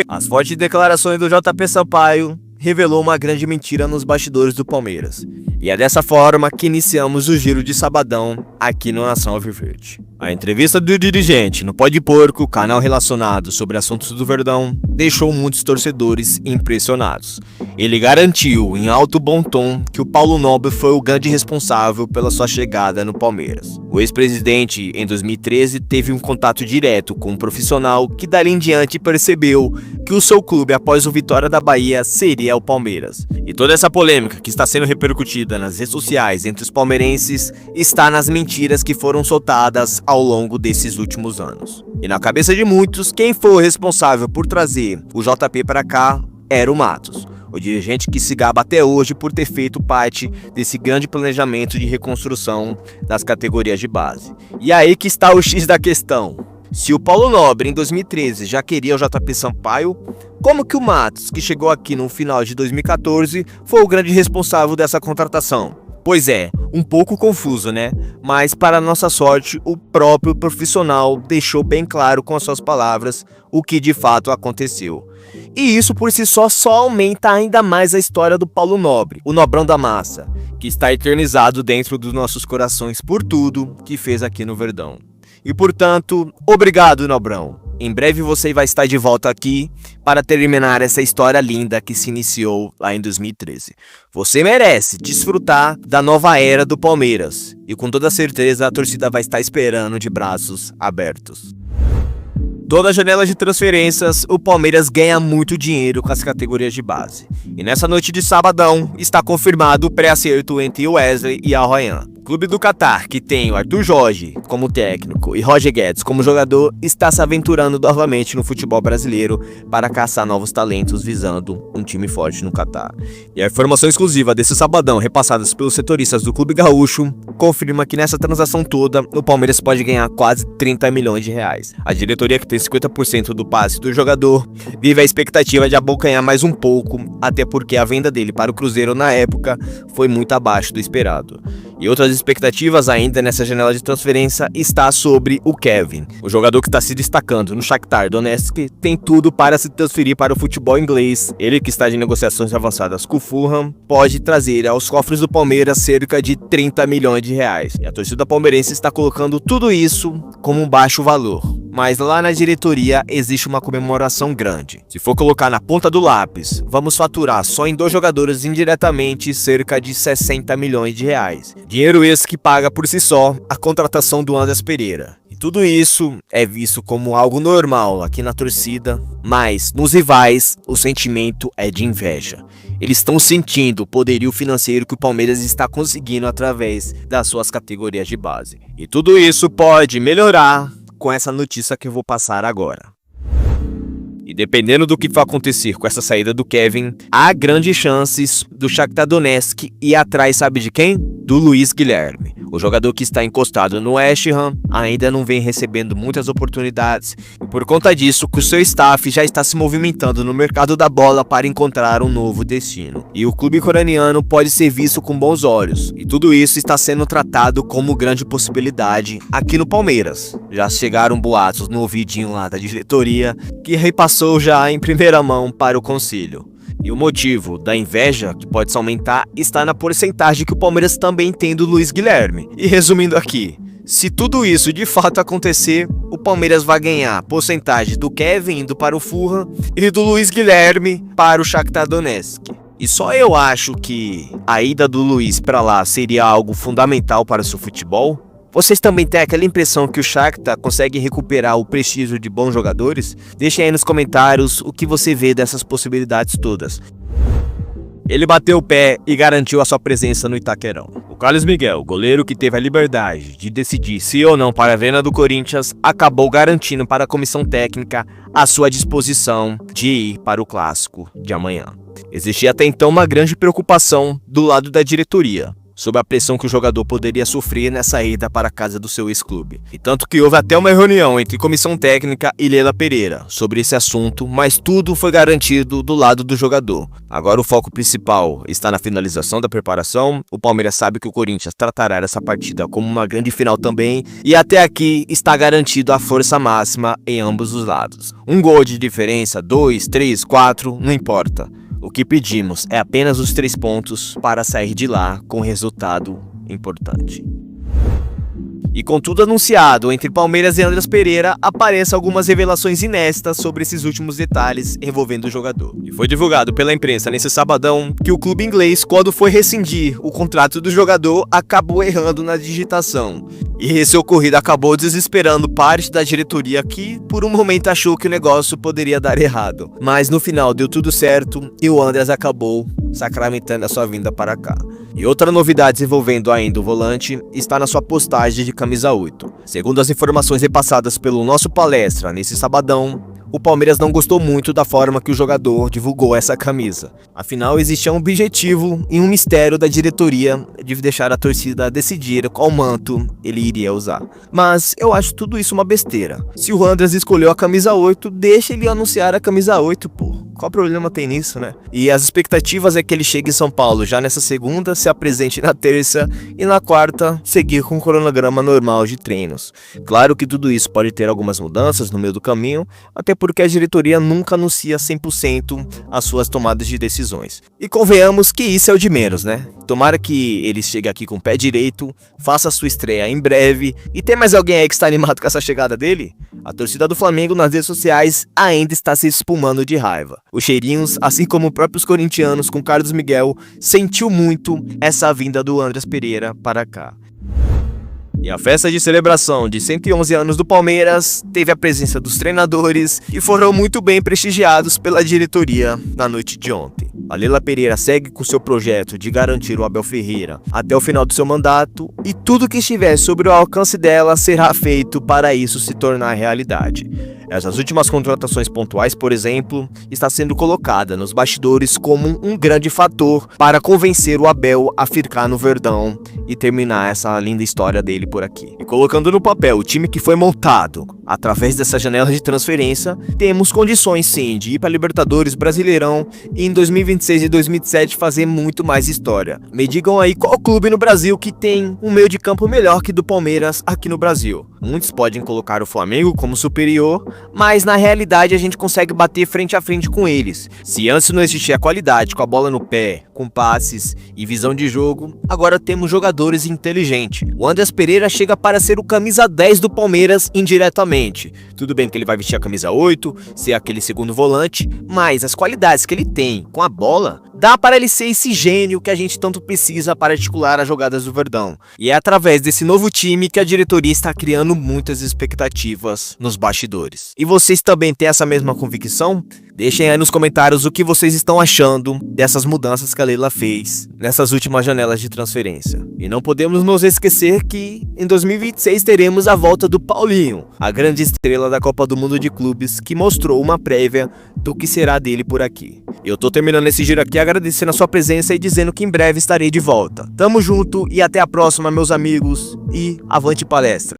As fortes declarações do JP Sampaio revelou uma grande mentira nos bastidores do Palmeiras. E é dessa forma que iniciamos o giro de sabadão aqui no Nação Alviverde. A entrevista do dirigente no Pode Porco, canal relacionado sobre assuntos do Verdão, deixou muitos torcedores impressionados. Ele garantiu em alto bom tom que o Paulo Nobre foi o grande responsável pela sua chegada no Palmeiras. O ex-presidente, em 2013, teve um contato direto com um profissional que dali em diante percebeu que o seu clube após o Vitória da Bahia seria o Palmeiras. E toda essa polêmica que está sendo repercutida nas redes sociais entre os palmeirenses está nas mentiras que foram soltadas ao longo desses últimos anos. E na cabeça de muitos, quem foi o responsável por trazer o JP para cá era o Matos, o dirigente que se gaba até hoje por ter feito parte desse grande planejamento de reconstrução das categorias de base. E aí que está o X da questão. Se o Paulo Nobre em 2013 já queria o JP Sampaio, como que o Matos, que chegou aqui no final de 2014, foi o grande responsável dessa contratação? Pois é, um pouco confuso, né? Mas para nossa sorte, o próprio profissional deixou bem claro com as suas palavras o que de fato aconteceu. E isso por si só aumenta ainda mais a história do Paulo Nobre, o Nobrão da Massa, que está eternizado dentro dos nossos corações por tudo que fez aqui no Verdão. E portanto, obrigado, Nobrão. Em breve você vai estar de volta aqui para terminar essa história linda que se iniciou lá em 2013. Você merece desfrutar da nova era do Palmeiras e com toda certeza a torcida vai estar esperando de braços abertos. Toda janela de transferências, o Palmeiras ganha muito dinheiro com as categorias de base. E nessa noite de sabadão, está confirmado o pré-acerto entre o Wesley e a Ryan. O clube do Catar, que tem o Arthur Jorge como técnico e Roger Guedes como jogador, está se aventurando novamente no futebol brasileiro para caçar novos talentos visando um time forte no Catar. E a informação exclusiva desse sabadão, repassadas pelos setoristas do Clube Gaúcho, confirma que nessa transação toda, o Palmeiras pode ganhar quase 30 milhões de reais. A diretoria, que tem 50% do passe do jogador, vive a expectativa de abocanhar mais um pouco, até porque a venda dele para o Cruzeiro na época foi muito abaixo do esperado. E outras expectativas ainda nessa janela de transferência está sobre o Kevin. O jogador que está se destacando no Shakhtar Donetsk tem tudo para se transferir para o futebol inglês. Ele, que está de negociações avançadas com o Fulham, pode trazer aos cofres do Palmeiras cerca de 30 milhões de reais. E a torcida palmeirense está colocando tudo isso como um baixo valor. Mas lá na diretoria existe uma comemoração grande. Se for colocar na ponta do lápis, vamos faturar só em 2 jogadores indiretamente cerca de 60 milhões de reais. Dinheiro esse que paga por si só a contratação do Andrés Pereira. E tudo isso é visto como algo normal aqui na torcida, mas nos rivais o sentimento é de inveja. Eles estão sentindo o poderio financeiro que o Palmeiras está conseguindo através das suas categorias de base. E tudo isso pode melhorar com essa notícia que eu vou passar agora. E dependendo do que for acontecer com essa saída do Kevin, há grandes chances do Shakhtar Donetsk ir atrás, sabe de quem? Do Luiz Guilherme. O jogador que está encostado no West Ham ainda não vem recebendo muitas oportunidades e por conta disso o seu staff já está se movimentando no mercado da bola para encontrar um novo destino. E o clube ucraniano pode ser visto com bons olhos e tudo isso está sendo tratado como grande possibilidade aqui no Palmeiras. Já chegaram boatos no ouvidinho lá da diretoria que repassou já em primeira mão para o conselho. E o motivo da inveja que pode se aumentar está na porcentagem que o Palmeiras também tem do Luiz Guilherme. E resumindo aqui, se tudo isso de fato acontecer, o Palmeiras vai ganhar porcentagem do Kevin indo para o Fulham e do Luiz Guilherme para o Shakhtar Donetsk. E só eu acho que a ida do Luiz para lá seria algo fundamental para o seu futebol. Vocês também têm aquela impressão que o Shakhtar consegue recuperar o prestígio de bons jogadores? Deixem aí nos comentários o que você vê dessas possibilidades todas. Ele bateu o pé e garantiu a sua presença no Itaquerão. O Carlos Miguel, goleiro que teve a liberdade de decidir se ou não para a Arena do Corinthians, acabou garantindo para a comissão técnica a sua disposição de ir para o clássico de amanhã. Existia até então uma grande preocupação do lado da diretoria. sobre a pressão que o jogador poderia sofrer nessa ida para a casa do seu ex-clube. E tanto que houve até uma reunião entre comissão técnica e Leila Pereira sobre esse assunto, mas tudo foi garantido do lado do jogador. Agora o foco principal está na finalização da preparação. O Palmeiras sabe que o Corinthians tratará essa partida como uma grande final também, e até aqui está garantido a força máxima em ambos os lados. Um gol de diferença, 2, 3, 4, não importa. O que pedimos é apenas os 3 pontos para sair de lá com resultado importante. E com tudo anunciado entre Palmeiras e Andreas Pereira, aparecem algumas revelações inéditas sobre esses últimos detalhes envolvendo o jogador. E foi divulgado pela imprensa nesse sabadão que o clube inglês, quando foi rescindir o contrato do jogador, acabou errando na digitação. E esse ocorrido acabou desesperando parte da diretoria que, por um momento, achou que o negócio poderia dar errado. Mas no final deu tudo certo e o Andreas acabou sacramentando a sua vinda para cá. E outra novidade envolvendo ainda o volante está na sua postagem de camisa 8. Segundo as informações repassadas pelo nosso palestra nesse sabadão, o Palmeiras não gostou muito da forma que o jogador divulgou essa camisa. Afinal, existia um objetivo e um mistério da diretoria de deixar a torcida decidir qual manto ele iria usar. Mas eu acho tudo isso uma besteira. Se o Andreas escolheu a camisa 8, deixa ele anunciar a camisa 8, pô. Qual problema tem nisso, né? E as expectativas é que ele chegue em São Paulo já nessa segunda, se apresente na terça e na quarta seguir com o cronograma normal de treinos. Claro que tudo isso pode ter algumas mudanças no meio do caminho, até porque a diretoria nunca anuncia 100% as suas tomadas de decisões. E convenhamos que isso é o de menos, né? Tomara que ele chegue aqui com o pé direito, faça a sua estreia em breve. E tem mais alguém aí que está animado com essa chegada dele? A torcida do Flamengo nas redes sociais ainda está se espumando de raiva. Os cheirinhos, assim como os próprios corintianos com Carlos Miguel, sentiu muito essa vinda do Andreas Pereira para cá. E a festa de celebração de 111 anos do Palmeiras teve a presença dos treinadores e foram muito bem prestigiados pela diretoria na noite de ontem. A Leila Pereira segue com seu projeto de garantir o Abel Ferreira até o final do seu mandato e tudo que estiver sobre o alcance dela será feito para isso se tornar realidade. Essas últimas contratações pontuais, por exemplo, está sendo colocada nos bastidores como um grande fator para convencer o Abel a ficar no Verdão e terminar essa linda história dele por aqui. E colocando no papel o time que foi montado através dessa janela de transferência, temos condições sim de ir para Libertadores, Brasileirão e em 2026 e 2027 fazer muito mais história. Me digam aí qual clube no Brasil que tem um meio de campo melhor que do Palmeiras aqui no Brasil. Muitos podem colocar o Flamengo como superior, mas na realidade a gente consegue bater frente a frente com eles. Se antes não existia qualidade com a bola no pé, com passes e visão de jogo, agora temos jogadores inteligentes. O Andreas Pereira chega para ser o camisa 10 do Palmeiras indiretamente. Tudo bem que ele vai vestir a camisa 8, ser aquele segundo volante, mas as qualidades que ele tem com a bola, dá para ele ser esse gênio que a gente tanto precisa para articular as jogadas do Verdão. E é através desse novo time que a diretoria está criando muitas expectativas nos bastidores. E vocês também têm essa mesma convicção? Deixem aí nos comentários o que vocês estão achando dessas mudanças que a Leila fez nessas últimas janelas de transferência. E não podemos nos esquecer que em 2026 teremos a volta do Paulinho, a grande estrela da Copa do Mundo de Clubes, que mostrou uma prévia do que será dele por aqui. Eu tô terminando esse giro aqui agradecendo a sua presença e dizendo que em breve estarei de volta. Tamo junto e até a próxima, meus amigos, e avante palestra!